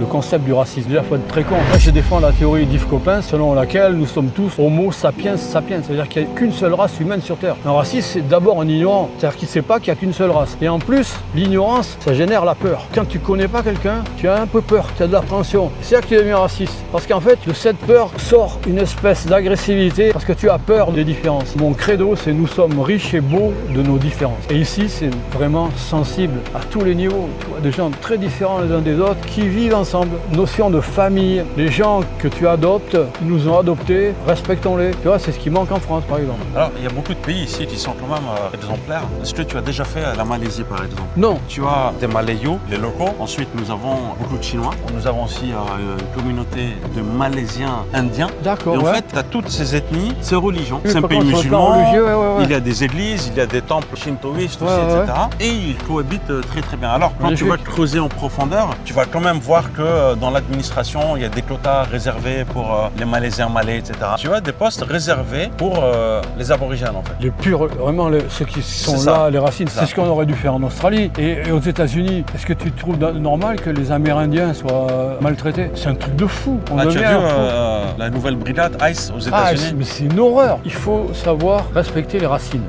le concept du racisme. Déjà, il faut être très con. Moi, je défends la théorie d'Yves Coppens selon laquelle nous sommes tous homo sapiens sapiens. C'est-à-dire qu'il n'y a qu'une seule race humaine sur Terre. Un raciste, c'est d'abord un ignorant. C'est-à-dire qu'il ne sait pas qu'il n'y a qu'une seule race. Et en plus, l'ignorance, ça génère la peur. Quand tu ne connais pas quelqu'un, tu as un peu peur, tu as de l'appréhension. C'est là que tu deviens raciste. Parce qu'en fait, de cette peur sort une espèce d'agressivité parce que tu as peur des différences. Mon credo, c'est nous sommes riches et beaux de nos différences. Et ici, c'est vraiment sensible à tous les niveaux. Tu vois, des gens très différents les uns des autres qui vivent ensemble. Notion de famille. Les gens que tu adoptes, ils nous ont adoptés, respectons-les. Tu vois, c'est ce qui manque en France, par exemple. Alors, il y a beaucoup de pays ici qui sont quand même exemplaires. Est-ce que tu as déjà fait la Malaisie, par exemple? Non. Tu as des Malayos, les locaux. Ensuite, nous avons beaucoup de Chinois. Nous avons aussi une communauté de Malaisiens indiens. D'accord. Et en ouais. fait, tu as toutes ces ethnies, ces religions. Oui, c'est un par pays contre, sur le plan musulman. religieux, ouais. Il y a des églises, il y a des temples shintoïstes aussi, Ouais. etc. Et ils cohabitent très très bien. Alors, quand tu Magnifique. vas creuser en profondeur, tu vas quand même voir que dans l'administration, il y a des quotas réservés pour les Malaisiens malais, etc. Tu as des postes réservés pour les aborigènes, en fait. Les purs, vraiment, ceux qui sont C'est là, ça. les racines, c'est ce qu'on aurait dû faire en Australie. Et aux États-Unis, est-ce que tu trouves normal que les Amérindiens soient maltraités? C'est un truc de fou. On Tu devient as vu fou. la nouvelle brigade ICE aux Ah, États-Unis? mais c'est une horreur. Il faut savoir respecter les racines.